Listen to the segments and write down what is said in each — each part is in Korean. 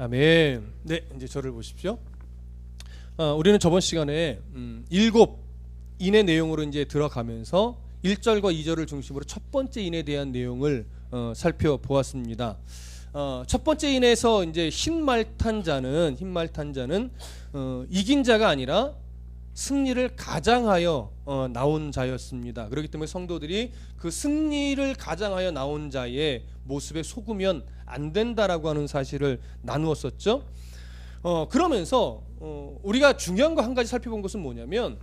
아멘. 네, 이제 저를 보십시오. 우리는 저번 시간에 7인의 내용으로 이제 들어가면서 1절과 2절을 중심으로 첫 번째 인에 대한 내용을 살펴보았습니다. 첫 번째 인에서 이제 흰 말 탄 자는 이긴 자가 아니라 승리를 가장하여 나온 자였습니다. 그렇기 때문에 성도들이 그 승리를 가장하여 나온 자의 모습에 속으면 안 된다라고 하는 사실을 나누었었죠. 그러면서 우리가 중요한 거 한 가지 살펴본 것은 뭐냐면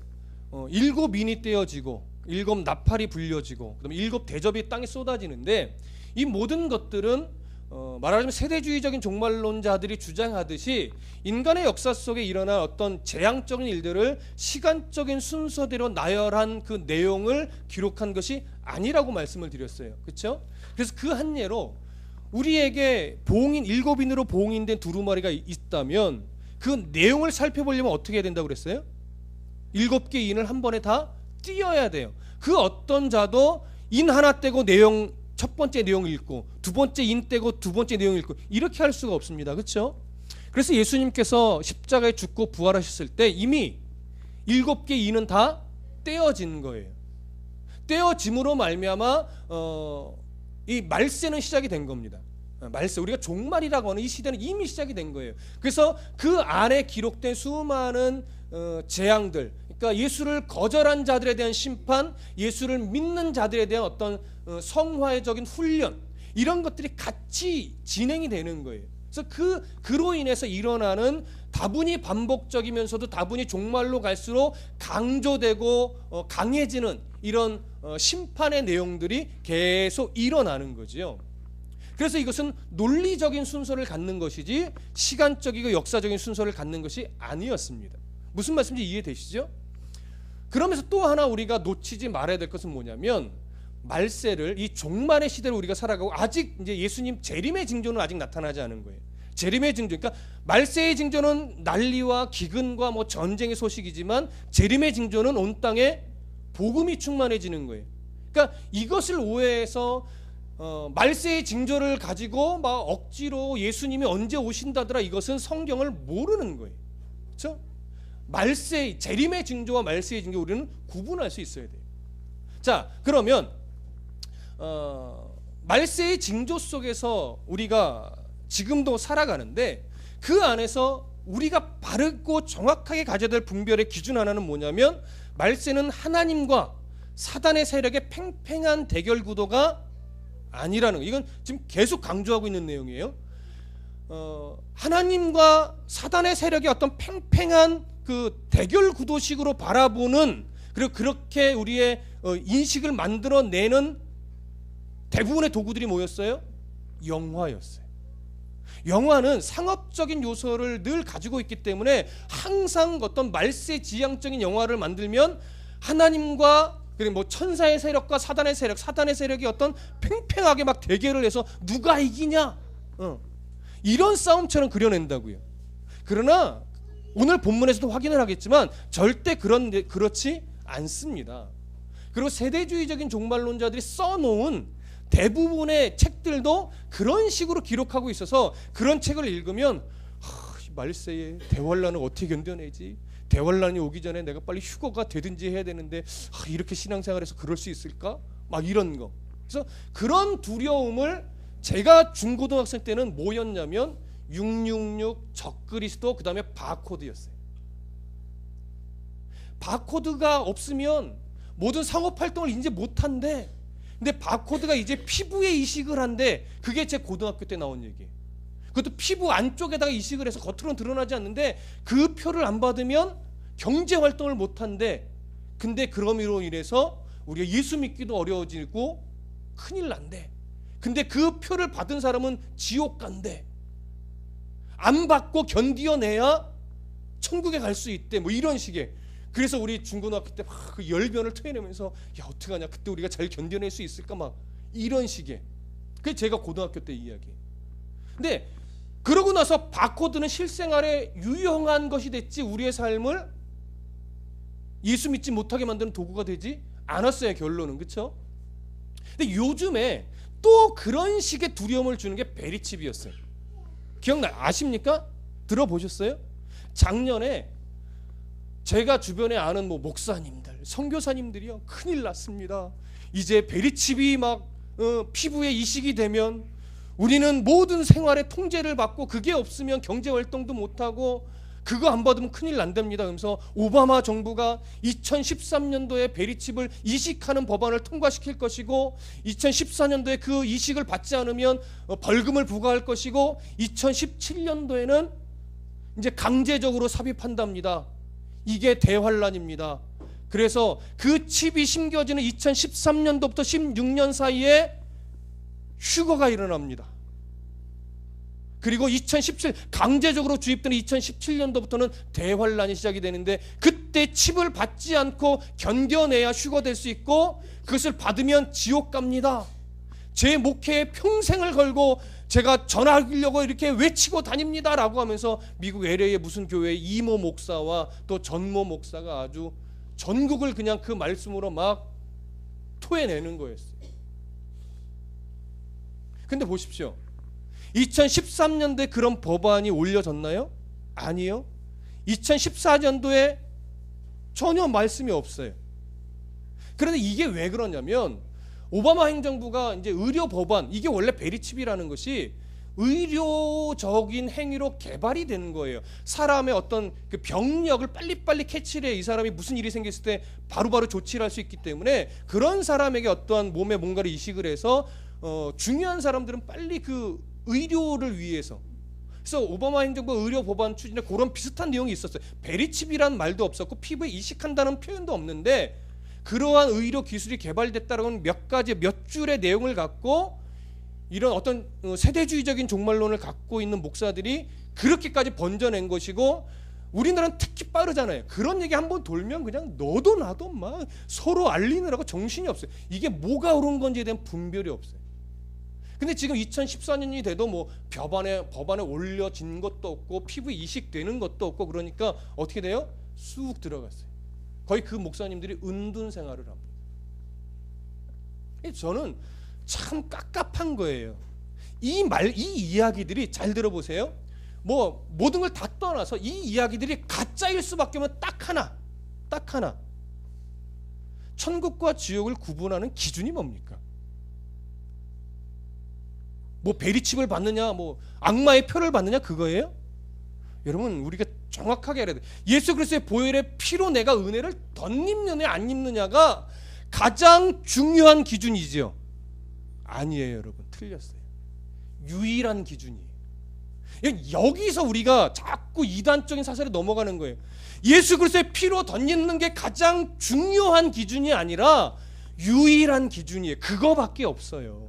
7인이 떼어지고 7 나팔이 불려지고 그다음에 7 대접이 땅에 쏟아지는데 이 모든 것들은 말하자면 세대주의적인 종말론자들이 주장하듯이 인간의 역사 속에 일어난 어떤 재앙적인 일들을 시간적인 순서대로 나열한 그 내용을 기록한 것이 아니라고 말씀을 드렸어요. 그렇죠? 그래서 그 한 예로 우리에게 봉인 7인으로 봉인된 두루마리가 있다면 그 내용을 살펴보려면 어떻게 해야 된다고 그랬어요? 7개 인을 한 번에 다 띄어야 돼요. 그 어떤 자도 인 하나 떼고 내용 첫 번째 내용 읽고 두 번째 인 떼고 두 번째 내용 읽고 이렇게 할 수가 없습니다. 그렇죠? 그래서 예수님께서 십자가에 죽고 부활하셨을 때 이미 7개 인은 다 떼어진 거예요. 떼어짐으로 말미암아 이 말세는 시작이 된 겁니다. 말세, 우리가 종말이라고 하는 이 시대는 이미 시작이 된 거예요. 그래서 그 안에 기록된 수많은 재앙들, 그러니까 예수를 거절한 자들에 대한 심판, 예수를 믿는 자들에 대한 어떤 성화적인 훈련, 이런 것들이 같이 진행이 되는 거예요. 그래서 그로 인해서 일어나는 다분히 반복적이면서도 다분히 종말로 갈수록 강조되고 강해지는 이런 심판의 내용들이 계속 일어나는 거지요. 그래서 이것은 논리적인 순서를 갖는 것이지 시간적이고 역사적인 순서를 갖는 것이 아니었습니다. 무슨 말씀인지 이해되시죠? 그러면서 또 하나 우리가 놓치지 말아야 될 것은 뭐냐면 말세를, 이 종말의 시대를 우리가 살아가고 아직 이제 예수님 재림의 징조는 아직 나타나지 않은 거예요. 재림의 징조, 그러니까 말세의 징조는 난리와 기근과 뭐 전쟁의 소식이지만 재림의 징조는 온 땅에 복음이 충만해지는 거예요. 그러니까 이것을 오해해서 말세의 징조를 가지고 막 억지로 예수님이 언제 오신다더라, 이것은 성경을 모르는 거예요. 그렇죠? 말세, 재림의 징조와 말세의 징조 우리는 구분할 수 있어야 돼요. 자, 그러면 말세의 징조 속에서 우리가 지금도 살아가는데 그 안에서 우리가 바르고 정확하게 가져야 될 분별의 기준 하나는 뭐냐면 말세는 하나님과 사단의 세력의 팽팽한 대결 구도가 아니라는 거. 이건 지금 계속 강조하고 있는 내용이에요. 하나님과 사단의 세력의 어떤 팽팽한 그 대결 구도식으로 바라보는, 그리고 그렇게 우리의 인식을 만들어내는 대부분의 도구들이 뭐였어요? 영화였어요. 영화는 상업적인 요소를 늘 가지고 있기 때문에 항상 어떤 말세 지향적인 영화를 만들면 하나님과 그리고 뭐 천사의 세력과 사단의 세력이 어떤 팽팽하게 막 대결을 해서 누가 이기냐, 이런 싸움처럼 그려낸다고요. 그러나 오늘 본문에서도 확인을 하겠지만 절대 그렇지 않습니다. 그리고 세대주의적인 종말론자들이 써놓은 대부분의 책들도 그런 식으로 기록하고 있어서 그런 책을 읽으면 말세에 대환란을 어떻게 견뎌내지? 대환란이 오기 전에 내가 빨리 휴거가 되든지 해야 되는데 이렇게 신앙생활에서 그럴 수 있을까? 막 이런 거. 그래서 그런 두려움을 제가 중고등학생 때는 뭐였냐면 666, 적그리스도, 그 다음에 바코드였어요. 바코드가 없으면 모든 상업활동을 이제 못한대. 근데 바코드가 이제 피부에 이식을 한대. 그게 제 고등학교 때 나온 얘기예요. 그것도 피부 안쪽에다가 이식을 해서 겉으로는 드러나지 않는데 그 표를 안 받으면 경제활동을 못한대. 근데 그럼으로 인해서 우리가 예수 믿기도 어려워지고 큰일 난대. 근데 그 표를 받은 사람은 지옥 간대. 안 받고 견디어내야 천국에 갈 수 있대. 뭐 이런 식의. 그래서 우리 중고등학교 때 막 그 열변을 토해내면서 야 어떡하냐, 그때 우리가 잘 견뎌낼 수 있을까, 막 이런 식의. 그게 제가 고등학교 때 이야기. 근데 그러고 나서 바코드는 실생활에 유용한 것이 됐지 우리의 삶을 예수 믿지 못하게 만드는 도구가 되지 않았어요, 결론은. 그렇죠? 근데 요즘에 또 그런 식의 두려움을 주는 게 베리칩이었어요. 아십니까? 들어보셨어요? 작년에 제가 주변에 아는 목사님들, 선교사님들이요, 큰일 났습니다. 이제 베리칩이 막 피부에 이식이 되면 우리는 모든 생활의 통제를 받고 그게 없으면 경제 활동도 못하고 그거 안 받으면 큰일 난답니다. 그러면서 오바마 정부가 2013년도에 베리칩을 이식하는 법안을 통과시킬 것이고 2014년도에 그 이식을 받지 않으면 벌금을 부과할 것이고 2017년도에는 이제 강제적으로 삽입한답니다. 이게 대환란입니다. 그래서 그 칩이 심겨지는 2013년도부터 16년 사이에 휴거가 일어납니다. 그리고 2017 강제적으로 주입되는 2017년도부터는 대환란이 시작이 되는데 그때 칩을 받지 않고 견뎌내야 휴거될 수 있고 그것을 받으면 지옥 갑니다. 제 목회에 평생을 걸고 제가 전하려고 이렇게 외치고 다닙니다라고 하면서 미국 LA의 무슨 교회의 이모 목사와 또 전모 목사가 아주 전국을 그냥 그 말씀으로 막 토해내는 거였어요. 근데 보십시오. 2013년도에 그런 법안이 올려졌나요? 아니요. 2014년도에 전혀 말씀이 없어요. 그런데 이게 왜 그러냐면 오바마 행정부가 이제 의료 법안, 이게 원래 베리칩이라는 것이 의료적인 행위로 개발이 되는 거예요. 사람의 어떤 그 병력을 빨리빨리 캐치를 해 이 사람이 무슨 일이 생겼을 때 바로바로 조치를 할 수 있기 때문에 그런 사람에게 어떠한 몸에 뭔가를 이식을 해서 중요한 사람들은 빨리 그 의료를 위해서, 그래서 오바마 행정부 의료 법안 추진에 그런 비슷한 내용이 있었어요. 베리칩이란 말도 없었고 피부에 이식한다는 표현도 없는데 그러한 의료 기술이 개발됐다라는 몇 가지 몇 줄의 내용을 갖고 이런 어떤 세대주의적인 종말론을 갖고 있는 목사들이 그렇게까지 번져낸 것이고 우리나라는 특히 빠르잖아요. 그런 얘기 한번 돌면 그냥 너도 나도 막 서로 알리느라고 정신이 없어요. 이게 뭐가 옳은 건지에 대한 분별이 없어요. 근데 지금 2014년이 돼도 법안에 올려진 것도 없고 피부 이식되는 것도 없고 그러니까 어떻게 돼요? 쑥 들어갔어요. 거의 그 목사님들이 은둔 생활을 합니다. 저는 참 깝깝한 거예요. 이 이야기들이 잘 들어보세요. 모든 걸 다 떠나서 이 이야기들이 가짜일 수밖에 없는 딱 하나. 천국과 지옥을 구분하는 기준이 뭡니까? 베리칩을 받느냐, 악마의 표를 받느냐 그거예요? 여러분 우리가 정확하게 알아야 돼요. 예수 그리스도의 보혈의 피로 내가 은혜를 덧입느냐 안 입느냐가 가장 중요한 기준이지요. 아니에요 여러분, 틀렸어요. 유일한 기준이에요. 여기서 우리가 자꾸 이단적인 사설에 넘어가는 거예요. 예수 그리스도의 피로 덧입는 게 가장 중요한 기준이 아니라 유일한 기준이에요. 그거밖에 없어요.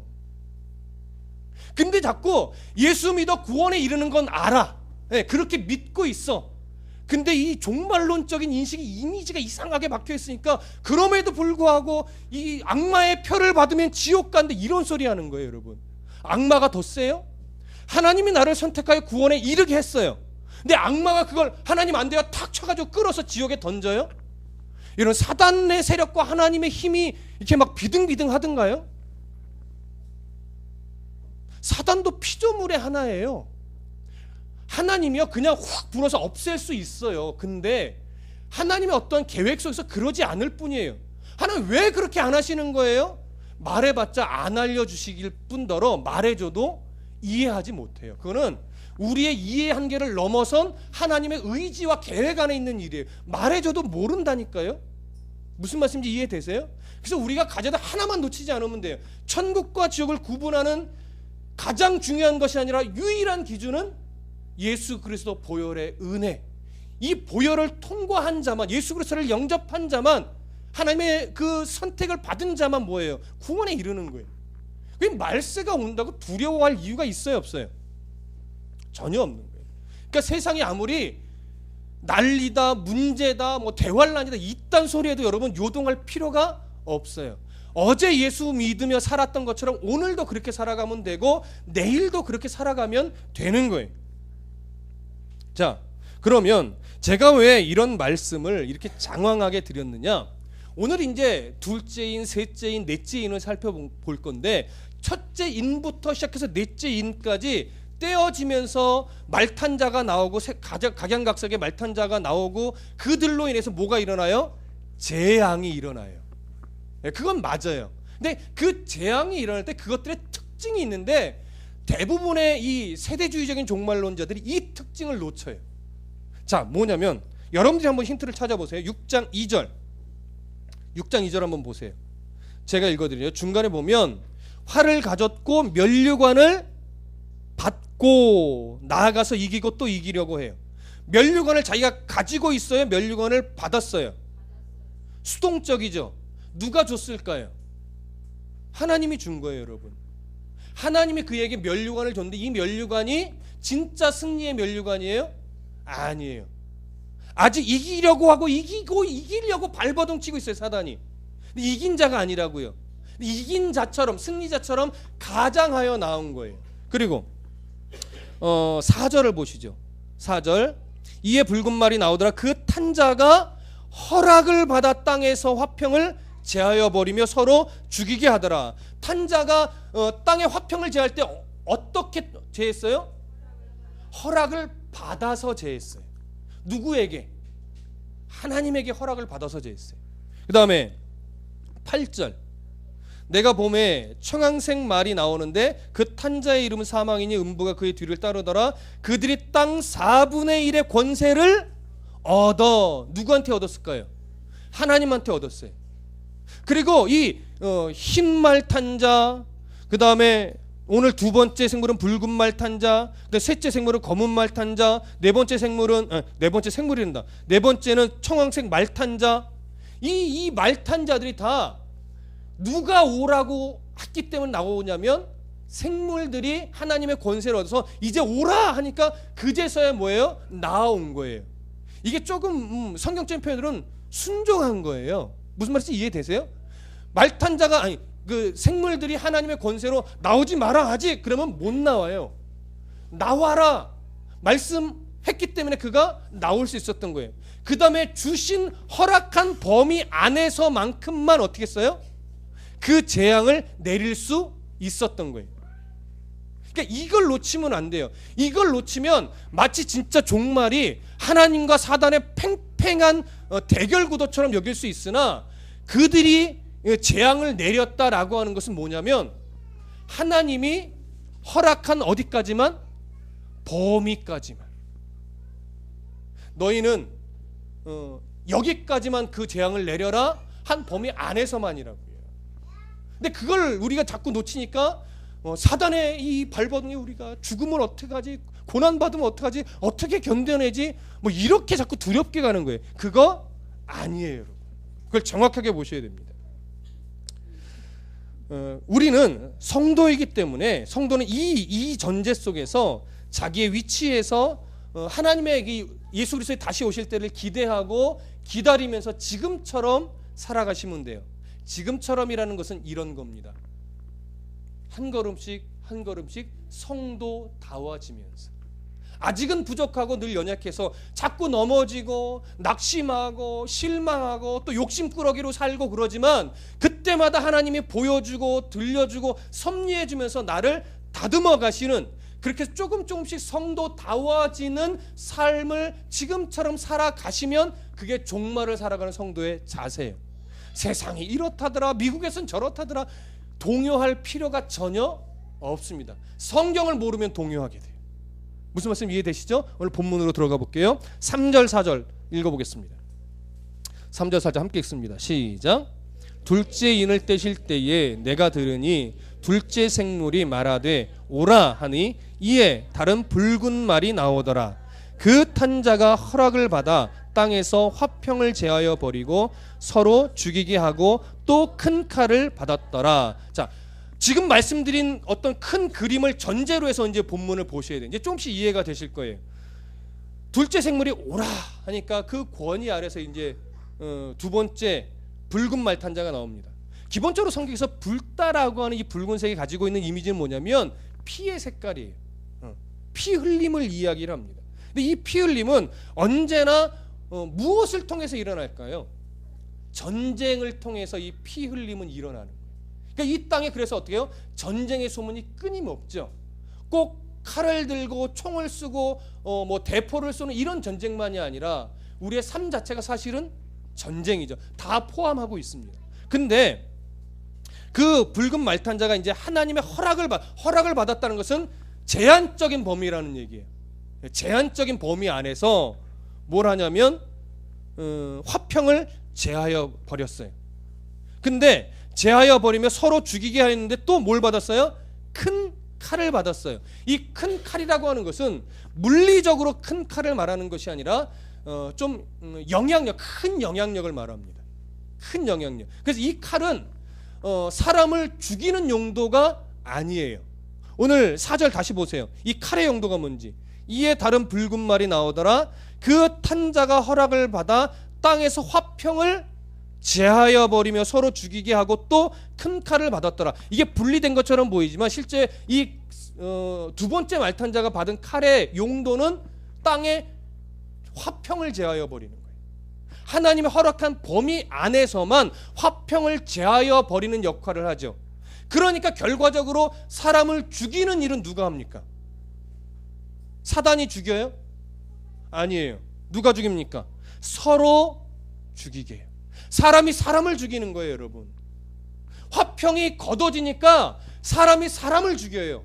근데 자꾸 예수 믿어 구원에 이르는 건 알아. 네, 그렇게 믿고 있어. 근데 이 종말론적인 인식이 이미지가 이상하게 박혀 있으니까 그럼에도 불구하고 이 악마의 표를 받으면 지옥 간다 이런 소리 하는 거예요 여러분. 악마가 더 세요? 하나님이 나를 선택하여 구원에 이르게 했어요. 근데 악마가 그걸 하나님 안 돼요 탁 쳐가지고 끌어서 지옥에 던져요? 이런 사단의 세력과 하나님의 힘이 이렇게 막 비등비등 하던가요? 사단도 피조물의 하나예요. 하나님이요 그냥 확 불어서 없앨 수 있어요. 근데 하나님의 어떤 계획 속에서 그러지 않을 뿐이에요. 하나님 왜 그렇게 안 하시는 거예요? 말해봤자 안 알려주시길 뿐더러 말해줘도 이해하지 못해요. 그거는 우리의 이해 한계를 넘어선 하나님의 의지와 계획 안에 있는 일이에요. 말해줘도 모른다니까요. 무슨 말씀인지 이해되세요? 그래서 우리가 가져다 하나만 놓치지 않으면 돼요. 천국과 지옥을 구분하는 가장 중요한 것이 아니라 유일한 기준은 예수 그리스도 보혈의 은혜. 이 보혈을 통과한 자만, 예수 그리스도를 영접한 자만, 하나님의 그 선택을 받은 자만 뭐예요? 구원에 이르는 거예요. 그 말세가 온다고 두려워할 이유가 있어요, 없어요? 전혀 없는 거예요. 그러니까 세상이 아무리 난리다, 문제다, 대환란이다 이딴 소리에도 여러분 요동할 필요가 없어요. 어제 예수 믿으며 살았던 것처럼 오늘도 그렇게 살아가면 되고 내일도 그렇게 살아가면 되는 거예요. 자, 그러면 제가 왜 이런 말씀을 이렇게 장황하게 드렸느냐? 오늘 이제 둘째인, 셋째인, 넷째인을 살펴볼 건데 첫째 인부터 시작해서 넷째 인까지 떼어지면서 말탄자가 나오고 각양각색의 말탄자가 나오고 그들로 인해서 뭐가 일어나요? 재앙이 일어나요. 그건 맞아요. 근데 그 재앙이 일어날 때 그것들의 특징이 있는데 대부분의 이 세대주의적인 종말론자들이 이 특징을 놓쳐요. 자, 뭐냐면 여러분들이 한번 힌트를 찾아보세요. 6장 2절 한번 보세요. 제가 읽어드려요. 중간에 보면 활을 가졌고 면류관을 받고 나아가서 이기고 또 이기려고 해요. 면류관을 자기가 가지고 있어요? 면류관을 받았어요? 수동적이죠. 누가 줬을까요? 하나님이 준 거예요, 여러분. 하나님이 그에게 면류관을 줬는데 이 면류관이 진짜 승리의 면류관이에요? 아니에요. 아직 이기려고 하고 이기려고 발버둥 치고 있어요, 사단이. 근데 이긴 자가 아니라고요. 이긴 자처럼, 승리자처럼 가장하여 나온 거예요. 그리고 4절을 보시죠. 4절. 이에 붉은 말이 나오더라. 그 탄자가 허락을 받아 땅에서 화평을 제하여 버리며 서로 죽이게 하더라. 탄자가 땅에 화평을 제할 때 어떻게 제했어요? 허락을 받아서 제했어요. 누구에게? 하나님에게 허락을 받아서 제했어요. 그 다음에 8절. 내가 봄에 청황색 말이 나오는데 그 탄자의 이름은 사망이니 음부가 그의 뒤를 따르더라. 그들이 땅 4분의 1의 권세를 얻어. 누구한테 얻었을까요? 하나님한테 얻었어요. 그리고 이 흰 말탄자, 그 다음에 오늘 두 번째 생물은 붉은 말탄자, 셋째 생물은 검은 말탄자, 네 번째 생물이란다. 네 번째는 청황색 말탄자. 이 말탄자들이 다 누가 오라고 했기 때문에 나오냐면 생물들이 하나님의 권세를 얻어서 이제 오라 하니까 그제서야 뭐예요? 나온 거예요. 이게 조금 성경적인 표현으로는 순종한 거예요. 무슨 말인지 이해되세요? 말탄자가 그 생물들이 하나님의 권세로 나오지 마라 하지 그러면 못 나와요. 나와라 말씀했기 때문에 그가 나올 수 있었던 거예요. 그 다음에 주신 허락한 범위 안에서만큼만 어떻게 했어요? 그 재앙을 내릴 수 있었던 거예요. 그러니까 이걸 놓치면 안 돼요. 이걸 놓치면 마치 진짜 종말이 하나님과 사단의 팽팽한 대결 구도처럼 여길 수 있으나 그들이 재앙을 내렸다라고 하는 것은 뭐냐면 하나님이 허락한 어디까지만? 범위까지만. 너희는 여기까지만 그 재앙을 내려라 한 범위 안에서만이라고요. 근데 그걸 우리가 자꾸 놓치니까 사단의 이 발버둥에 우리가 죽음을 어떻게 하지? 고난받으면 어떡하지? 어떻게 견뎌내지? 뭐 이렇게 자꾸 두렵게 가는 거예요. 그거 아니에요, 여러분. 그걸 정확하게 보셔야 됩니다. 우리는 성도이기 때문에 성도는 이 전제 속에서 자기의 위치에서 하나님의 예수 그리스도의 다시 오실 때를 기대하고 기다리면서 지금처럼 살아가시면 돼요. 지금처럼이라는 것은 이런 겁니다. 한 걸음씩 한 걸음씩 성도다워지면서 아직은 부족하고 늘 연약해서 자꾸 넘어지고 낙심하고 실망하고 또 욕심꾸러기로 살고 그러지만 그때마다 하나님이 보여주고 들려주고 섭리해주면서 나를 다듬어 가시는 그렇게 조금씩 성도다워지는 삶을 지금처럼 살아가시면 그게 종말을 살아가는 성도의 자세예요. 세상이 이렇다더라 미국에선 저렇다더라 동요할 필요가 전혀 없습니다. 성경을 모르면 동요하게 돼요. 무슨 말씀 이해되시죠? 오늘 본문으로 들어가 볼게요. 3절 4절 읽어보겠습니다. 3절 4절 함께 읽습니다. 시작. 둘째 인을 떼실 때에 내가 들으니 둘째 생물이 말하되 오라 하니 이에 다른 붉은 말이 나오더라. 그 탄자가 허락을 받아 땅에서 화평을 제하여 버리고 서로 죽이게 하고 또 큰 칼을 받았더라. 자, 지금 말씀드린 어떤 큰 그림을 전제로 해서 이제 본문을 보셔야 돼요. 이제 조금씩 이해가 되실 거예요. 둘째 생물이 오라 하니까 그 권위 아래서 이제 두 번째 붉은 말탄자가 나옵니다. 기본적으로 성경에서 불다라고 하는 이 붉은색이 가지고 있는 이미지는 뭐냐면 피의 색깔이에요. 피 흘림을 이야기를 합니다. 근데 이 피 흘림은 언제나 무엇을 통해서 일어날까요? 전쟁을 통해서 이 피 흘림은 일어나는 거예요. 그러니까 이 땅에 그래서 어떻게 해요? 전쟁의 소문이 끊임없죠. 꼭 칼을 들고 총을 쓰고 뭐 대포를 쏘는 이런 전쟁만이 아니라 우리의 삶 자체가 사실은 전쟁이죠. 다 포함하고 있습니다. 근데 그 붉은 말탄자가 이제 하나님의 허락을 받았다는 것은 제한적인 범위라는 얘기예요. 제한적인 범위 안에서 뭘 하냐면 화평을 제하여 버렸어요. 근데 제하여 버리며 서로 죽이게 하였는데 또 뭘 받았어요? 큰 칼을 받았어요. 이 큰 칼이라고 하는 것은 물리적으로 큰 칼을 말하는 것이 아니라 좀 큰 영향력을 말합니다. 큰 영향력. 그래서 이 칼은 사람을 죽이는 용도가 아니에요. 오늘 4절 다시 보세요. 이 칼의 용도가 뭔지. 이에 다른 붉은 말이 나오더라. 그 탄자가 허락을 받아 땅에서 화평을 제하여 버리며 서로 죽이게 하고 또 큰 칼을 받았더라. 이게 분리된 것처럼 보이지만 실제 이 두 번째 말탄자가 받은 칼의 용도는 땅에 화평을 제하여 버리는 거예요. 하나님의 허락한 범위 안에서만 화평을 제하여 버리는 역할을 하죠. 그러니까 결과적으로 사람을 죽이는 일은 누가 합니까? 사단이 죽여요? 아니에요. 누가 죽입니까? 서로 죽이게 해요. 사람이 사람을 죽이는 거예요, 여러분. 화평이 거둬지니까 사람이 사람을 죽여요.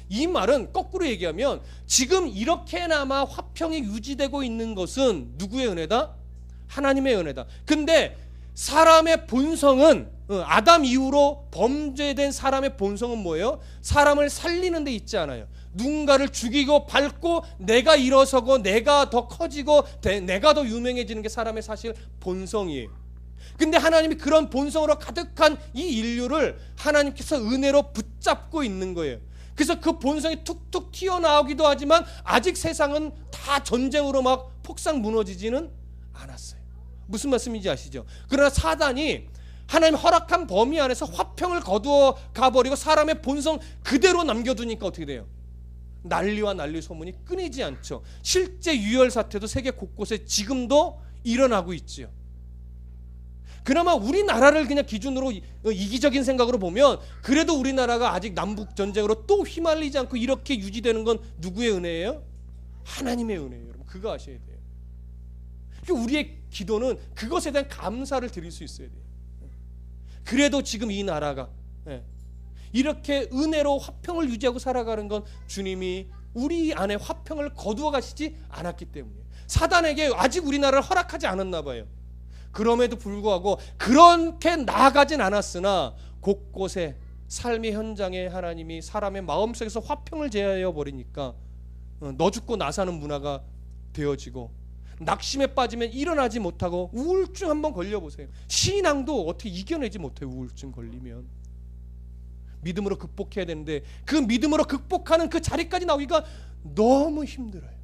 이 말은 거꾸로 얘기하면 지금 이렇게나마 화평이 유지되고 있는 것은 누구의 은혜다? 하나님의 은혜다. 근데 사람의 본성은 아담 이후로 범죄된 사람의 본성은 뭐예요? 사람을 살리는 데 있지 않아요. 누군가를 죽이고 밟고 내가 일어서고 내가 더 커지고 내가 더 유명해지는 게 사람의 사실 본성이에요. 근데 하나님이 그런 본성으로 가득한 이 인류를 하나님께서 은혜로 붙잡고 있는 거예요. 그래서 그 본성이 툭툭 튀어나오기도 하지만 아직 세상은 다 전쟁으로 막 폭삭 무너지지는 않았어요. 무슨 말씀인지 아시죠? 그러나 사단이 하나님 허락한 범위 안에서 화평을 거두어 가버리고 사람의 본성 그대로 남겨두니까 어떻게 돼요? 난리와 난리 소문이 끊이지 않죠. 실제 유혈 사태도 세계 곳곳에 지금도 일어나고 있지요. 그나마 우리나라를 그냥 기준으로 이기적인 생각으로 보면 그래도 우리나라가 아직 남북 전쟁으로 또 휘말리지 않고 이렇게 유지되는 건 누구의 은혜예요? 하나님의 은혜예요. 여러분 그거 아셔야 돼요. 우리의 기도는 그것에 대한 감사를 드릴 수 있어야 돼요. 그래도 지금 이 나라가 이렇게 은혜로 화평을 유지하고 살아가는 건 주님이 우리 안에 화평을 거두어 가시지 않았기 때문이에요. 사단에게 아직 우리나라를 허락하지 않았나 봐요. 그럼에도 불구하고 그렇게 나아가진 않았으나 곳곳에 삶의 현장에 하나님이 사람의 마음속에서 화평을 제하여 버리니까 너 죽고 나 사는 문화가 되어지고 낙심에 빠지면 일어나지 못하고 우울증 한번 걸려보세요. 신앙도 어떻게 이겨내지 못해요. 우울증 걸리면 믿음으로 극복해야 되는데 그 믿음으로 극복하는 그 자리까지 나오기가 너무 힘들어요.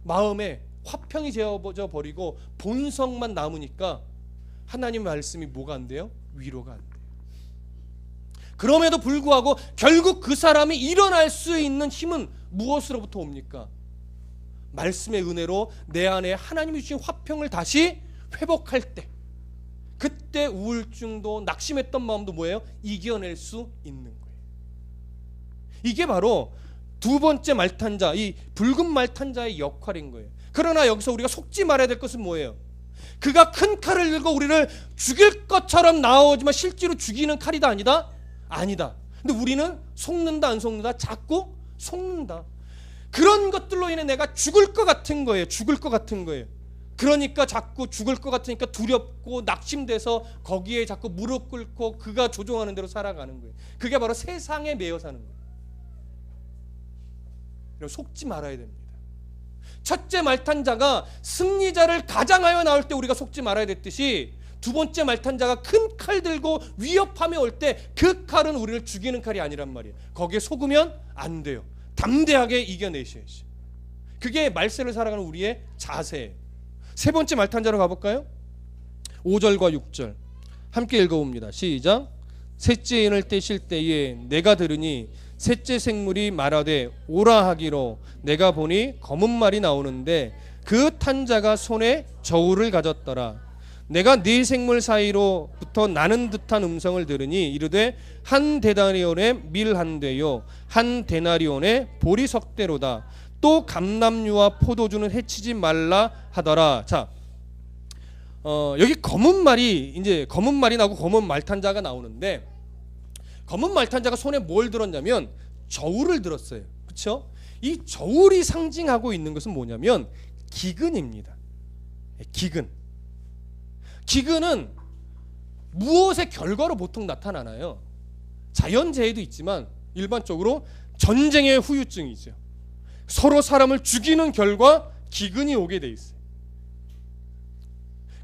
마음에 화평이 되어져 버리고 본성만 남으니까 하나님 말씀이 뭐가 안 돼요? 위로가 안 돼요. 그럼에도 불구하고 결국 그 사람이 일어날 수 있는 힘은 무엇으로부터 옵니까? 말씀의 은혜로 내 안에 하나님이 주신 화평을 다시 회복할 때 그때 우울증도 낙심했던 마음도 뭐예요? 이겨낼 수 있는 거예요. 이게 바로 두 번째 말탄자, 이 붉은 말탄자의 역할인 거예요. 그러나 여기서 우리가 속지 말아야 될 것은 뭐예요? 그가 큰 칼을 들고 우리를 죽일 것처럼 나오지만 실제로 죽이는 칼이다 아니다? 아니다. 근데 우리는 속는다 안 속는다? 자꾸 속는다. 그런 것들로 인해 내가 죽을 것 같은 거예요. 죽을 것 같은 거예요. 그러니까 자꾸 죽을 것 같으니까 두렵고 낙심돼서 거기에 자꾸 무릎 꿇고 그가 조종하는 대로 살아가는 거예요. 그게 바로 세상에 매여 사는 거예요. 속지 말아야 됩니다. 첫째 말탄자가 승리자를 가장하여 나올 때 우리가 속지 말아야 됐듯이 두 번째 말탄자가 큰 칼 들고 위협하며 올 때 그 칼은 우리를 죽이는 칼이 아니란 말이에요. 거기에 속으면 안 돼요. 담대하게 이겨내셔야지. 그게 말세를 살아가는 우리의 자세예요. 세 번째 말탄자로 가볼까요? 5절과 6절 함께 읽어봅니다. 시작. 셋째 인을 떼실 때에 내가 들으니 셋째 생물이 말하되 오라 하기로 내가 보니 검은 말이 나오는데 그 탄자가 손에 저울을 가졌더라. 내가 네 생물 사이로부터 나는 듯한 음성을 들으니 이르되 한 데나리온의 밀 한 대요 한 데나리온의 보리 석대로다. 또 감람류와 포도주는 해치지 말라 하더라. 자, 여기 검은 말이 이제 검은 말이 나오고 검은 말탄자가 나오는데, 검은 말탄자가 손에 뭘 들었냐면 저울을 들었어요. 그렇죠? 이 저울이 상징하고 있는 것은 뭐냐면 기근입니다. 기근. 기근은 무엇의 결과로 보통 나타나나요? 자연재해도 있지만 일반적으로 전쟁의 후유증이죠. 서로 사람을 죽이는 결과 기근이 오게 돼 있어요.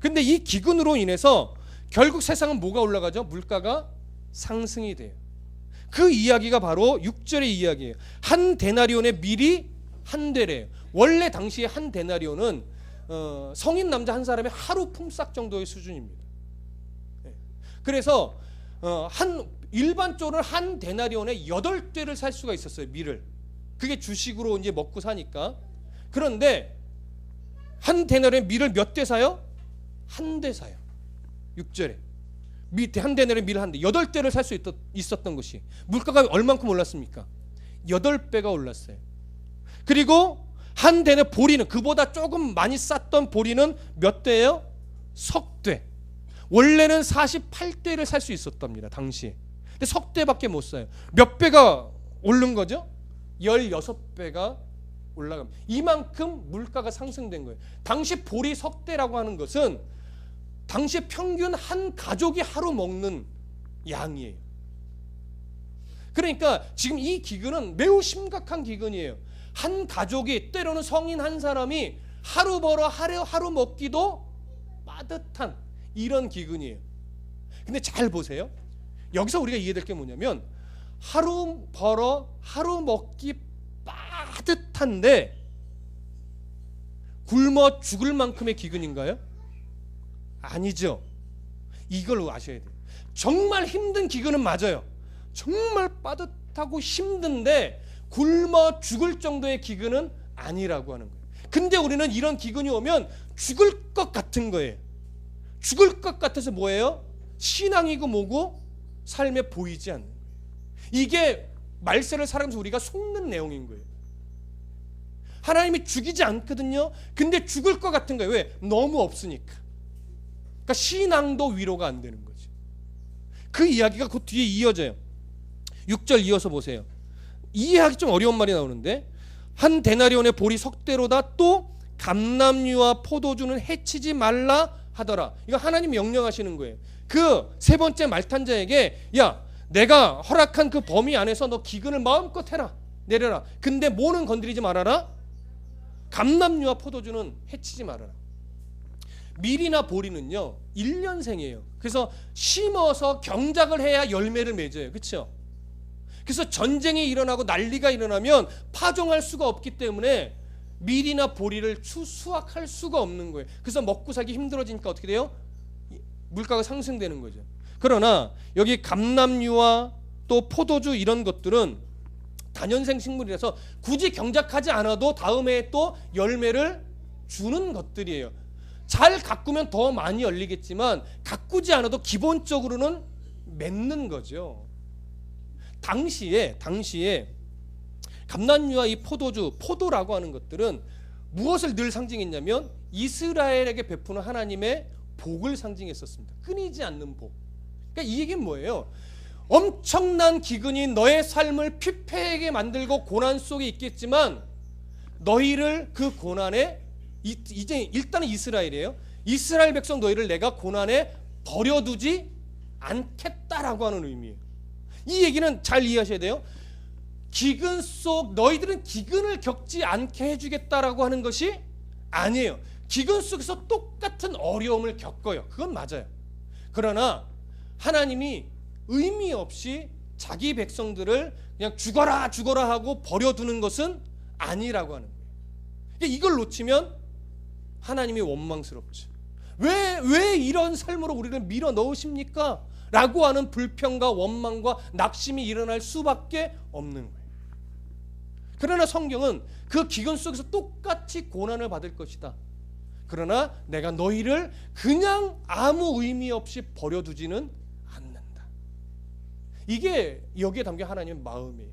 근데 이 기근으로 인해서 결국 세상은 뭐가 올라가죠? 물가가 상승이 돼요. 그 이야기가 바로 6절의 이야기예요. 한 데나리온의 밀이 한 대래요. 원래 당시에 한 데나리온은 성인 남자 한 사람의 하루 품삯 정도의 수준입니다. 그래서 일반적으로 한 데나리온에 8대를 살 수가 있었어요. 밀을. 그게 주식으로 이제 먹고 사니까. 그런데 한 데나리온에 밀을 몇 대 사요? 한 대 사요. 6절에 한 데나리온에 밀 한 대, 8대를 살 수 있었던 것이 물가가 얼만큼 올랐습니까? 8배가 올랐어요. 그리고 한 대는 보리는 그보다 조금 많이 쌌던 보리는 몇 대예요? 석대. 원래는 48대를 살 수 있었답니다. 당시에. 근데 석대밖에 못 사요. 몇 배가 오른 거죠? 16배가 올라갑니다. 이만큼 물가가 상승된 거예요. 당시 보리 석대라고 하는 것은 당시 평균 한 가족이 하루 먹는 양이에요. 그러니까 지금 이 기근은 매우 심각한 기근이에요. 한 가족이, 때로는 성인 한 사람이 하루 벌어 하루 먹기도 빠듯한 이런 기근이에요. 근데 잘 보세요. 여기서 우리가 이해될 게 뭐냐면 하루 벌어 하루 먹기 빠듯한데 굶어 죽을 만큼의 기근인가요? 아니죠. 이걸 아셔야 돼요. 정말 힘든 기근은 맞아요. 정말 빠듯하고 힘든데 굶어 죽을 정도의 기근은 아니라고 하는 거예요. 근데 우리는 이런 기근이 오면 죽을 것 같은 거예요. 죽을 것 같아서 뭐예요? 신앙이고 뭐고 삶에 보이지 않는 거예요. 이게 말세를 살아가면서 우리가 속는 내용인 거예요. 하나님이 죽이지 않거든요. 근데 죽을 것 같은 거예요. 왜? 너무 없으니까. 그러니까 신앙도 위로가 안 되는 거죠. 그 이야기가 그 뒤에 이어져요. 6절 이어서 보세요. 이해하기 좀 어려운 말이 나오는데 한 데나리온의 보리 석대로다. 또 감람류와 포도주는 해치지 말라 하더라. 이거 하나님 명령하시는 거예요. 그 세 번째 말탄자에게 야, 내가 허락한 그 범위 안에서 너 기근을 마음껏 해라. 내려라. 근데 뭐는 건드리지 말아라. 감람류와 포도주는 해치지 말아라. 밀이나 보리는요 1년생이에요. 그래서 심어서 경작을 해야 열매를 맺어요. 그렇죠? 그래서 전쟁이 일어나고 난리가 일어나면 파종할 수가 없기 때문에 밀이나 보리를 수확할 수가 없는 거예요. 그래서 먹고 살기 힘들어지니까 어떻게 돼요? 물가가 상승되는 거죠. 그러나 여기 감람류와 또 포도주 이런 것들은 단연생 식물이라서 굳이 경작하지 않아도 다음에 또 열매를 주는 것들이에요. 잘 가꾸면 더 많이 열리겠지만 가꾸지 않아도 기본적으로는 맺는 거죠. 당시에 감람류와 이 포도주, 포도라고 하는 것들은 무엇을 늘 상징했냐면 이스라엘에게 베푸는 하나님의 복을 상징했었습니다. 끊이지 않는 복. 그러니까 이 얘기는 뭐예요? 엄청난 기근이 너의 삶을 피폐하게 만들고 고난 속에 있겠지만 너희를 그 고난에 이제 일단은 이스라엘이에요. 이스라엘 백성 너희를 내가 고난에 버려두지 않겠다라고 하는 의미예요. 이 얘기는 잘 이해하셔야 돼요. 기근 속 너희들은 기근을 겪지 않게 해주겠다라고 하는 것이 아니에요. 기근 속에서 똑같은 어려움을 겪어요. 그건 맞아요. 그러나 하나님이 의미 없이 자기 백성들을 그냥 죽어라 하고 버려두는 것은 아니라고 하는 거예요. 이걸 놓치면 하나님이 원망스럽죠. 왜 이런 삶으로 우리를 밀어 넣으십니까? 라고 하는 불평과 원망과 낙심이 일어날 수밖에 없는 거예요. 그러나 성경은 그 기근 속에서 똑같이 고난을 받을 것이다. 그러나 내가 너희를 그냥 아무 의미 없이 버려두지는 않는다. 이게 여기에 담긴 하나님의 마음이에요.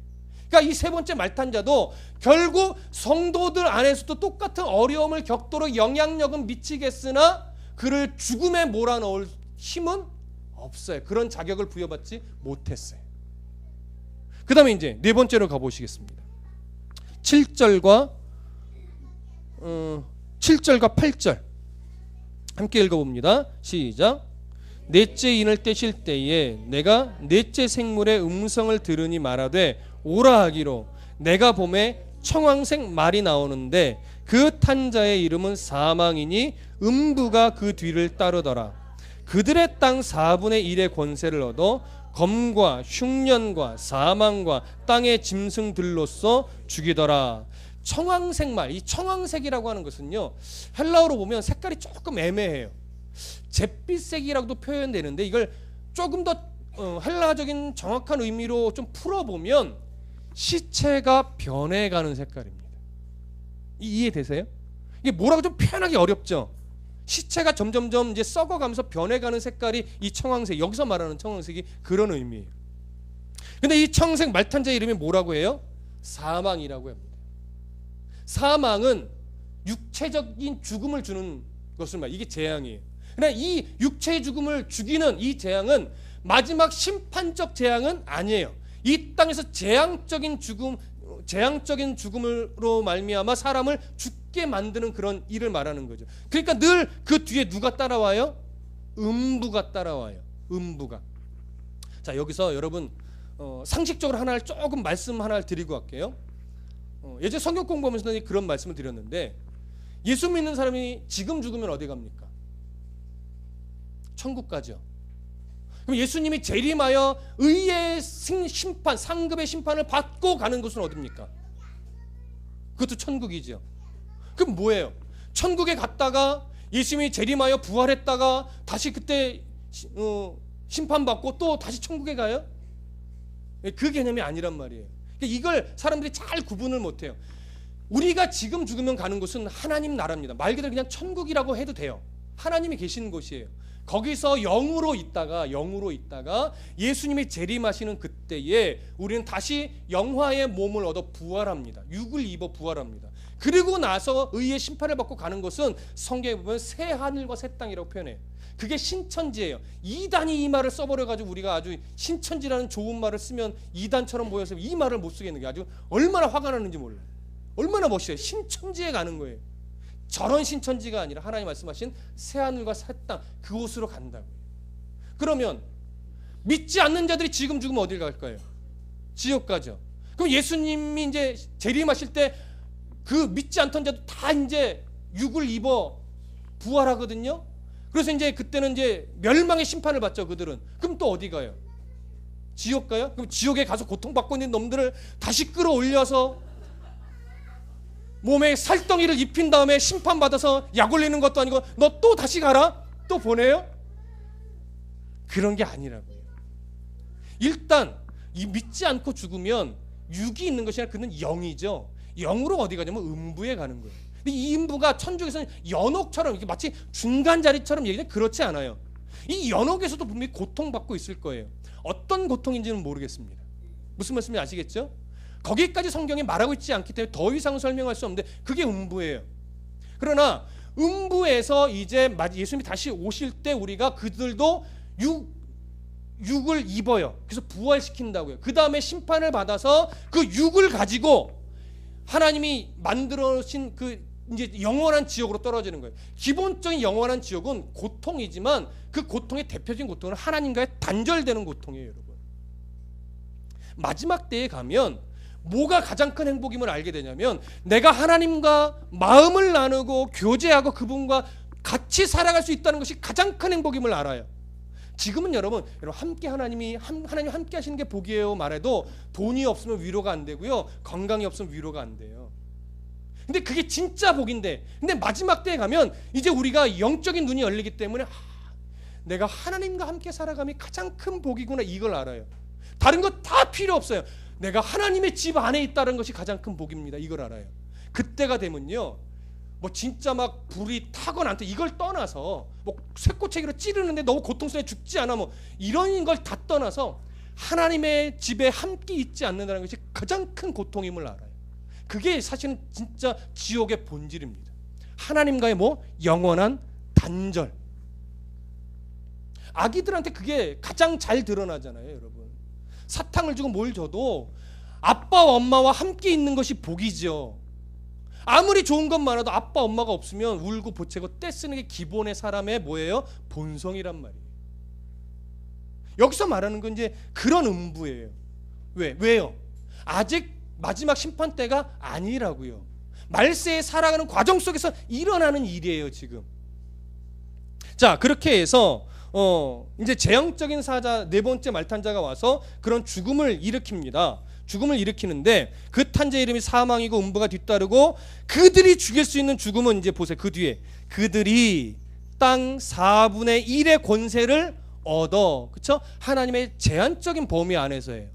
그러니까 이 세 번째 말탄자도 결국 성도들 안에서도 똑같은 어려움을 겪도록 영향력은 미치겠으나 그를 죽음에 몰아넣을 힘은 없어요. 그런 자격을 부여받지 못했어요. 그 다음에 이제 네 번째로 가보시겠습니다. 7절과 8절 함께 읽어봅니다. 시작. 넷째 인을 떼실 때에 내가 넷째 생물의 음성을 들으니 말하되 오라 하기로 내가 봄에 청황색 말이 나오는데 그 탄자의 이름은 사망이니 음부가 그 뒤를 따르더라. 그들의 땅 4분의 1의 권세를 얻어 검과 흉년과 사망과 땅의 짐승들로서 죽이더라. 청황색 말, 이 청황색이라고 하는 것은요, 헬라어로 보면 색깔이 조금 애매해요. 잿빛색이라고도 표현되는데 이걸 조금 더 헬라적인 정확한 의미로 좀 풀어보면 시체가 변해가는 색깔입니다. 이해되세요? 이게 뭐라고 좀 표현하기 어렵죠. 시체가 점점점 이제 썩어가면서 변해가는 색깔이 이 청황색, 여기서 말하는 청황색이 그런 의미예요. 근데 이 청색 말탄자의 이름이 뭐라고 해요? 사망이라고 합니다. 사망은 육체적인 죽음을 주는 것을 말, 이게 재앙이에요. 그러나 이 육체의 죽음을 죽이는 이 재앙은 마지막 심판적 재앙은 아니에요. 이 땅에서 재앙적인 죽음으로 말미암아 사람을 죽게 만드는 그런 일을 말하는 거죠. 그러니까 늘 그 뒤에 누가 따라와요? 음부가 따라와요. 음부가. 자, 여기서 여러분 상식적으로 하나를 조금 말씀 하나를 드리고 갈게요. 예전에 성경 공부하면서 그런 말씀을 드렸는데, 예수 믿는 사람이 지금 죽으면 어디 갑니까? 천국 가죠. 그럼 예수님이 재림하여 의의 심판, 상급의 심판을 받고 가는 곳은 어디입니까? 그것도 천국이죠. 그럼 뭐예요? 천국에 갔다가 예수님이 재림하여 부활했다가 다시 그때 심판받고 또 다시 천국에 가요? 그 개념이 아니란 말이에요. 이걸 사람들이 잘 구분을 못해요. 우리가 지금 죽으면 가는 곳은 하나님 나라입니다. 말 그대로 그냥 천국이라고 해도 돼요. 하나님이 계시는 곳이에요. 거기서 영으로 있다가 예수님이 재림하시는 그때에 우리는 다시 영화의 몸을 얻어 부활합니다. 육을 입어 부활합니다. 그리고 나서 의의 심판을 받고 가는 곳은 성경에 보면 새 하늘과 새 땅이라고 표현해요. 그게 신천지예요. 이단이 이 말을 써버려가지고 우리가 아주 신천지라는 좋은 말을 쓰면 이단처럼 보여서 이 말을 못 쓰겠는 게 아주 얼마나 화가 나는지 몰라요. 얼마나 멋있어요. 신천지에 가는 거예요. 저런 신천지가 아니라 하나님 말씀하신 새하늘과 새 땅, 그곳으로 간다고요. 그러면 믿지 않는 자들이 지금 죽으면 어딜 갈까요? 지옥 가죠. 그럼 예수님이 이제 재림하실 때 그 믿지 않던 자도 다 이제 육을 입어 부활하거든요. 그래서 이제 그때는 이제 멸망의 심판을 받죠. 그들은. 그럼 또 어디 가요? 지옥 가요? 그럼 지옥에 가서 고통받고 있는 놈들을 다시 끌어올려서 몸에 살덩이를 입힌 다음에 심판받아서 약 올리는 것도 아니고 너 또 다시 가라? 또 보내요? 그런 게 아니라고요. 일단 이 믿지 않고 죽으면 육이 있는 것이 아니라 그는 영이죠. 영으로 어디 가냐면 음부에 가는 거예요. 근데 이 음부가 천국에서는 연옥처럼 이렇게 마치 중간 자리처럼 얘기는 그렇지 않아요. 이 연옥에서도 분명히 고통받고 있을 거예요. 어떤 고통인지는 모르겠습니다. 무슨 말씀인지 아시겠죠? 거기까지 성경이 말하고 있지 않기 때문에 더 이상 설명할 수 없는데 그게 음부예요. 그러나 음부에서 이제 예수님이 다시 오실 때 우리가 그들도 육을 입어요. 그래서 부활시킨다고요. 그 다음에 심판을 받아서 그 육을 가지고 하나님이 만들어신 그 이제 영원한 지옥으로 떨어지는 거예요. 기본적인 영원한 지옥은 고통이지만 그 고통의 대표적인 고통은 하나님과의 단절되는 고통이에요, 여러분. 마지막 때에 가면 뭐가 가장 큰 행복임을 알게 되냐면 내가 하나님과 마음을 나누고 교제하고 그분과 같이 살아갈 수 있다는 것이 가장 큰 행복임을 알아요. 지금은 여러분 함께 하나님 함께 하시는 게 복이에요 말해도 돈이 없으면 위로가 안 되고요, 건강이 없으면 위로가 안 돼요. 근데 그게 진짜 복인데, 근데 마지막 때에 가면 이제 우리가 영적인 눈이 열리기 때문에 내가 하나님과 함께 살아감이 가장 큰 복이구나, 이걸 알아요. 다른 거 다 필요 없어요. 내가 하나님의 집 안에 있다는 것이 가장 큰 복입니다, 이걸 알아요. 그때가 되면요 뭐 진짜 막 불이 타건 안 타 이걸 떠나서 뭐 쇠꼬챙이로 찌르는데 너무 고통스러워 죽지 않아 뭐 이런 걸 다 떠나서 하나님의 집에 함께 있지 않는다는 것이 가장 큰 고통임을 알아요. 그게 사실은 진짜 지옥의 본질입니다. 하나님과의 뭐 영원한 단절. 아기들한테 그게 가장 잘 드러나잖아요, 여러분. 사탕을 주고 뭘 줘도 아빠와 엄마와 함께 있는 것이 복이죠. 아무리 좋은 것 많아도 아빠 엄마가 없으면 울고 보채고 떼쓰는 게 기본의 사람의 뭐예요? 본성이란 말이에요. 여기서 말하는 건 이제 그런 음부예요. 왜요? 아직 마지막 심판 때가 아니라고요. 말세에 살아가는 과정 속에서 일어나는 일이에요, 지금. 자, 그렇게 해서 이제 재앙적인 사자 네 번째 말탄자가 와서 그런 죽음을 일으킵니다. 죽음을 일으키는데 그 탄자의 이름이 사망이고 음부가 뒤따르고 그들이 죽일 수 있는 죽음은 이제 보세요. 그 뒤에 그들이 땅 4분의 1의 권세를 얻어, 그렇죠? 하나님의 제한적인 범위 안에서예요.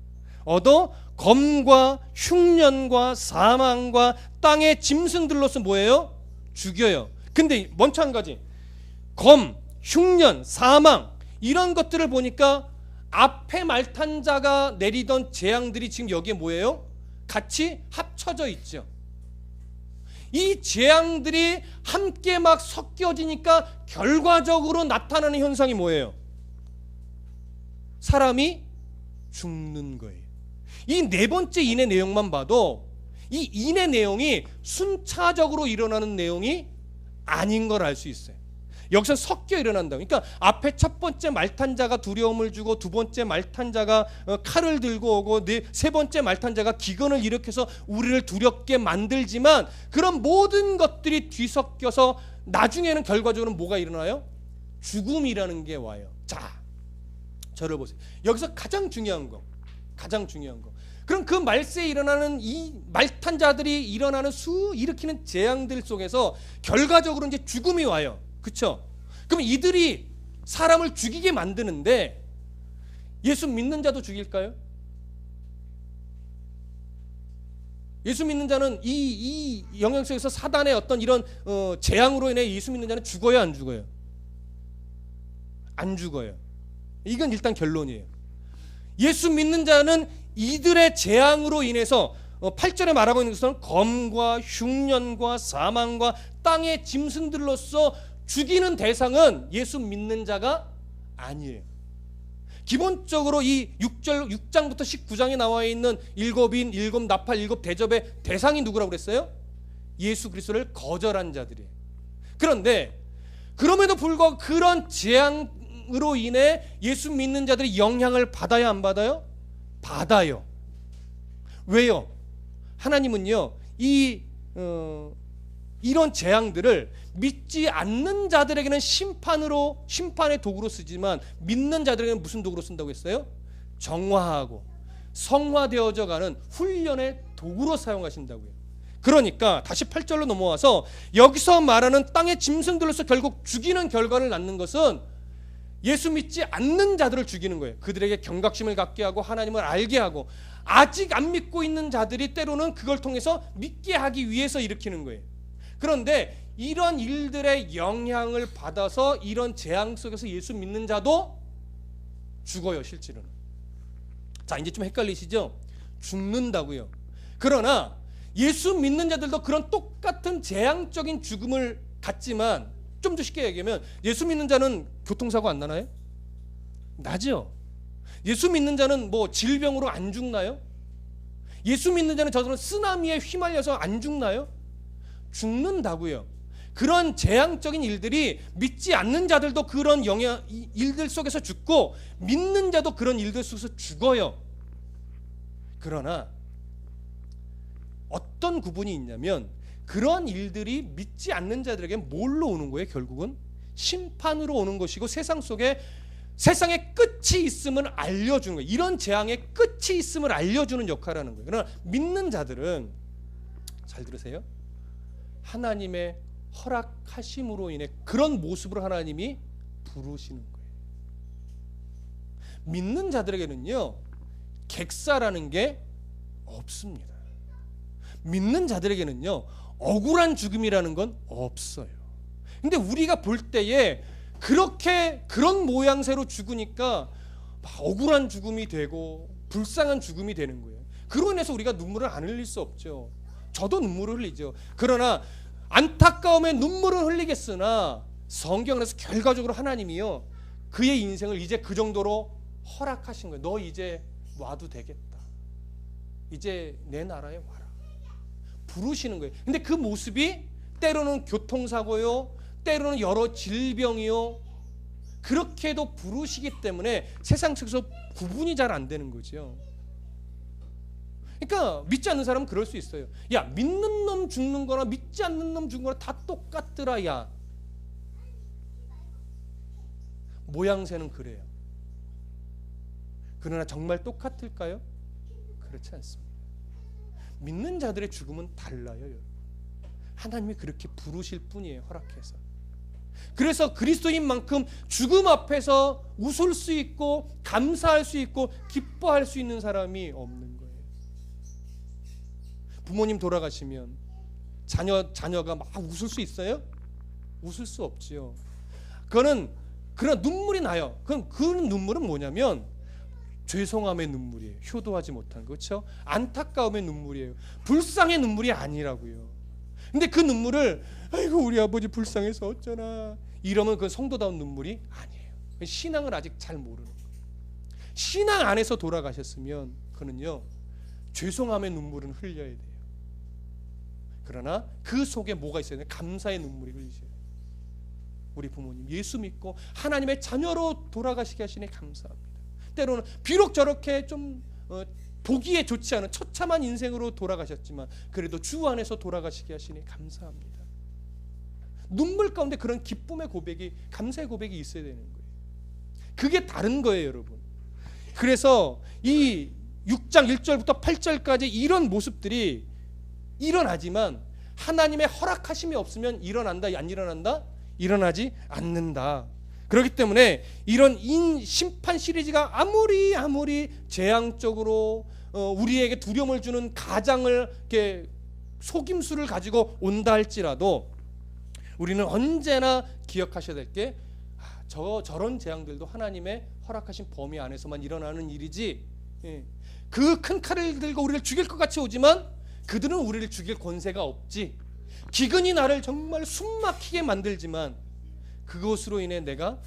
얻어 검과 흉년과 사망과 땅의 짐승들로서 뭐예요? 죽여요. 근데 먼저 한 가지, 검, 흉년, 사망 이런 것들을 보니까 앞에 말탄자가 내리던 재앙들이 지금 여기에 뭐예요? 같이 합쳐져 있죠. 이 재앙들이 함께 막 섞여지니까 결과적으로 나타나는 현상이 뭐예요? 사람이 죽는 거예요. 이 네 번째 인의 내용만 봐도 이 인의 내용이 순차적으로 일어나는 내용이 아닌 걸 알 수 있어요. 여기서 섞여 일어난다. 그러니까 앞에 첫 번째 말탄자가 두려움을 주고 두 번째 말탄자가 칼을 들고 오고 세 번째 말탄자가 기근을 일으켜서 우리를 두렵게 만들지만 그런 모든 것들이 뒤섞여서 나중에는 결과적으로 뭐가 일어나요? 죽음이라는 게 와요. 자, 저를 보세요. 여기서 가장 중요한 거. 그럼 그 말세에 일어나는 이 말탄자들이 일으키는 재앙들 속에서 결과적으로 이제 죽음이 와요. 그렇죠? 그럼 이들이 사람을 죽이게 만드는데 예수 믿는 자도 죽일까요? 예수 믿는 자는 이 영향 속에서 사단의 어떤 이런 재앙으로 인해 예수 믿는 자는 죽어요, 안 죽어요? 안 죽어요. 이건 일단 결론이에요. 예수 믿는 자는 이들의 재앙으로 인해서 8절에 말하고 있는 것은 검과 흉년과 사망과 땅의 짐승들로서 죽이는 대상은 예수 믿는 자가 아니에요. 기본적으로 이 6장부터 19장에 나와 있는 일곱인, 일곱 나팔, 일곱 대접의 대상이 누구라고 그랬어요? 예수 그리스도를 거절한 자들이에요. 그런데 그럼에도 불구하고 그런 재앙으로 인해 예수 믿는 자들이 영향을 받아야 안 받아요? 받아요. 왜요? 하나님은요 이런 재앙들을 믿지 않는 자들에게는 심판의 도구로 쓰지만 믿는 자들에게는 무슨 도구로 쓴다고 했어요? 정화하고 성화되어져 가는 훈련의 도구로 사용하신다고요. 그러니까 다시 8절로 넘어와서 여기서 말하는 땅의 짐승들로서 결국 죽이는 결과를 낳는 것은 예수 믿지 않는 자들을 죽이는 거예요. 그들에게 경각심을 갖게 하고 하나님을 알게 하고 아직 안 믿고 있는 자들이 때로는 그걸 통해서 믿게 하기 위해서 일으키는 거예요. 그런데 이런 일들의 영향을 받아서 이런 재앙 속에서 예수 믿는 자도 죽어요, 실제로는. 자, 이제 좀 헷갈리시죠? 죽는다고요. 그러나 예수 믿는 자들도 그런 똑같은 재앙적인 죽음을 갖지만 좀 더 쉽게 얘기하면 예수 믿는 자는 교통사고 안 나나요? 나죠. 예수 믿는 자는 뭐 질병으로 안 죽나요? 예수 믿는 자는 저들은 쓰나미에 휘말려서 안 죽나요? 죽는다고요. 그런 재앙적인 일들이 믿지 않는 자들도 그런 일들 속에서 죽고 믿는 자도 그런 일들 속에서 죽어요. 그러나 어떤 구분이 있냐면 그런 일들이 믿지 않는 자들에게 뭘로 오는 거예요? 결국은 심판으로 오는 것이고 세상에 끝이 있음을 알려주는 거예요. 이런 재앙의 끝이 있음을 알려주는 역할을 하는 거예요. 그러나 믿는 자들은 잘 들으세요. 하나님의 허락하심으로 인해 그런 모습으로 하나님이 부르시는 거예요. 믿는 자들에게는요 객사라는 게 없습니다. 믿는 자들에게는요, 억울한 죽음이라는 건 없어요. 근데 우리가 볼 때에 그렇게 그런 모양새로 죽으니까 막 억울한 죽음이 되고 불쌍한 죽음이 되는 거예요. 그로 인해서 우리가 눈물을 안 흘릴 수 없죠. 저도 눈물을 흘리죠. 그러나 안타까움에 눈물은 흘리겠으나 성경에서 결과적으로 하나님이요, 그의 인생을 이제 그 정도로 허락하신 거예요. 너 이제 와도 되겠다. 이제 내 나라에 와라. 부르시는 거예요. 근데 그 모습이 때로는 교통사고요, 때로는 여러 질병이요, 그렇게도 부르시기 때문에 세상 속에서 구분이 잘 안 되는 거죠. 그러니까 믿지 않는 사람은 그럴 수 있어요. 야, 믿는 놈 죽는 거나 믿지 않는 놈 죽는 거나 다 똑같더라. 야, 모양새는 그래요. 그러나 정말 똑같을까요? 그렇지 않습니다. 믿는 자들의 죽음은 달라요, 여러분. 하나님이 그렇게 부르실 뿐이에요, 허락해서. 그래서 그리스도인 만큼 죽음 앞에서 웃을 수 있고 감사할 수 있고 기뻐할 수 있는 사람이 없는 거예요. 부모님 돌아가시면 자녀가 막 웃을 수 있어요? 웃을 수 없지요. 그러나 눈물이 나요. 그 눈물은 뭐냐면 죄송함의 눈물이에요. 효도하지 못한, 그렇죠? 안타까움의 눈물이에요. 불쌍의 눈물이 아니라고요. 근데 그 눈물을 아이고 우리 아버지 불쌍해서 어쩌나 이러면 그 성도다운 눈물이 아니에요. 신앙을 아직 잘 모르는 거예요. 신앙 안에서 돌아가셨으면 그는요, 죄송함의 눈물은 흘려야 돼요. 그러나 그 속에 뭐가 있어야 돼요? 감사의 눈물이 흘리셔야 돼요. 우리 부모님 예수 믿고 하나님의 자녀로 돌아가시게 하시니 감사합니다. 때로는 비록 저렇게 좀 보기에 좋지 않은 처참한 인생으로 돌아가셨지만 그래도 주 안에서 돌아가시게 하시니 감사합니다. 눈물 가운데 그런 기쁨의 고백이, 감사의 고백이 있어야 되는 거예요. 그게 다른 거예요, 여러분. 그래서 이 6장 1절부터 8절까지 이런 모습들이 일어나지만 하나님의 허락하심이 없으면 일어난다, 안 일어난다? 일어나지 않는다. 그렇기 때문에 이런 심판 시리즈가 아무리 재앙적으로 우리에게 두려움을 주는 가장을 이렇게 속임수를 가지고 온다 할지라도 우리는 언제나 기억하셔야 될 게 저런 재앙들도 하나님의 허락하신 범위 안에서만 일어나는 일이지, 그 큰 칼을 들고 우리를 죽일 것 같이 오지만 그들은 우리를 죽일 권세가 없지. 기근이 나를 정말 숨막히게 만들지만 그것으로 인해 내가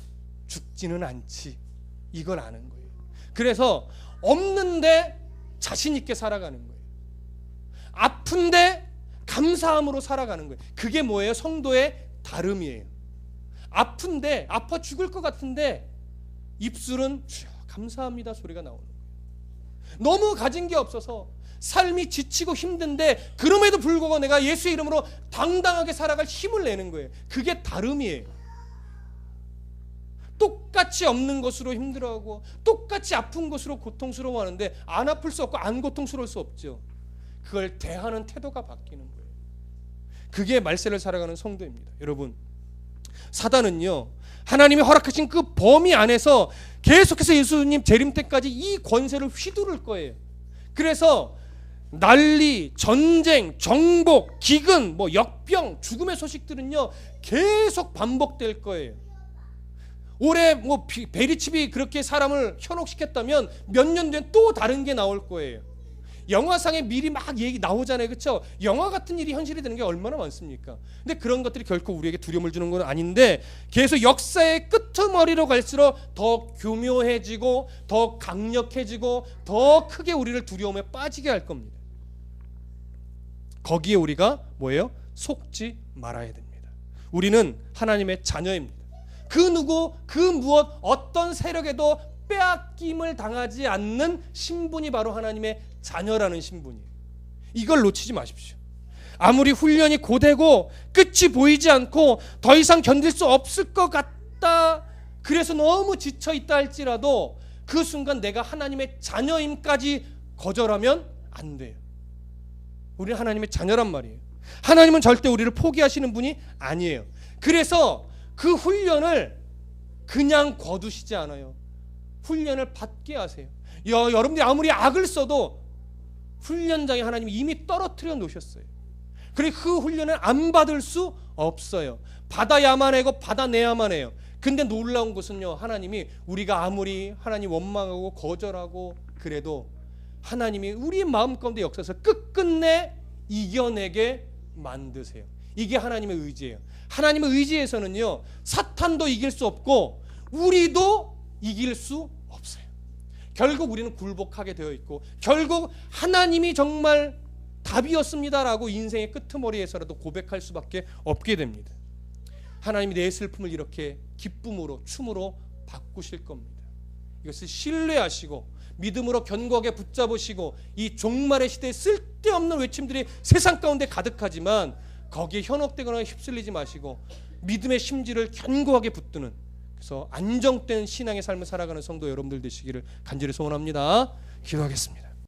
죽지는 않지. 이걸 아는 거예요. 그래서 없는데 자신 있게 살아가는 거예요. 아픈데 감사함으로 살아가는 거예요. 그게 뭐예요? 성도의 다름이에요. 아픈데, 아파 죽을 것 같은데 입술은 주여 감사합니다 소리가 나오는 거예요. 너무 가진 게 없어서 삶이 지치고 힘든데 그럼에도 불구하고 내가 예수의 이름으로 당당하게 살아갈 힘을 내는 거예요. 그게 다름이에요. 똑같이 없는 것으로 힘들어하고 똑같이 아픈 것으로 고통스러워하는데 안 아플 수 없고 안 고통스러울 수 없죠. 그걸 대하는 태도가 바뀌는 거예요. 그게 말세를 살아가는 성도입니다. 여러분, 사단은요, 하나님이 허락하신 그 범위 안에서 계속해서 예수님 재림 때까지 이 권세를 휘두를 거예요. 그래서 난리, 전쟁, 정복, 기근, 역병, 죽음의 소식들은요 계속 반복될 거예요. 올해 베리칩이 그렇게 사람을 현혹시켰다면 몇 년 뒤엔 또 다른 게 나올 거예요. 영화상에 미리 막 얘기 나오잖아요, 그렇죠? 영화 같은 일이 현실이 되는 게 얼마나 많습니까? 근데 그런 것들이 결코 우리에게 두려움을 주는 건 아닌데 계속 역사의 끄트머리로 갈수록 더 교묘해지고 더 강력해지고 더 크게 우리를 두려움에 빠지게 할 겁니다. 거기에 우리가 뭐예요? 속지 말아야 됩니다. 우리는 하나님의 자녀입니다. 그 누구, 그 무엇, 어떤 세력에도 빼앗김을 당하지 않는 신분이 바로 하나님의 자녀라는 신분이에요. 이걸 놓치지 마십시오. 아무리 훈련이 고되고 끝이 보이지 않고 더 이상 견딜 수 없을 것 같다, 그래서 너무 지쳐있다 할지라도 그 순간 내가 하나님의 자녀임까지 거절하면 안 돼요. 우리는 하나님의 자녀란 말이에요. 하나님은 절대 우리를 포기하시는 분이 아니에요. 그래서 그 훈련을 그냥 거두시지 않아요. 훈련을 받게 하세요. 여러분들이 아무리 악을 써도 훈련장에 하나님이 이미 떨어뜨려 놓으셨어요. 그리고 그 훈련을 안 받을 수 없어요. 받아야만 하고 받아내야만 해요. 근데 놀라운 것은요, 하나님이 우리가 아무리 하나님 원망하고 거절하고 그래도 하나님이 우리 마음 가운데 역사에서 끝끝내 이겨내게 만드세요. 이게 하나님의 의지예요. 하나님의 의지에서는요, 사탄도 이길 수 없고 우리도 이길 수 없어요. 결국 우리는 굴복하게 되어 있고 결국 하나님이 정말 답이었습니다라고 인생의 끄트머리에서라도 고백할 수밖에 없게 됩니다. 하나님이 내 슬픔을 이렇게 기쁨으로 춤으로 바꾸실 겁니다. 이것을 신뢰하시고 믿음으로 견고하게 붙잡으시고, 이 종말의 시대에 쓸데없는 외침들이 세상 가운데 가득하지만 거기에 현혹되거나 휩쓸리지 마시고 믿음의 심지를 견고하게 붙드는, 그래서 안정된 신앙의 삶을 살아가는 성도 여러분들 되시기를 간절히 소원합니다. 기도하겠습니다.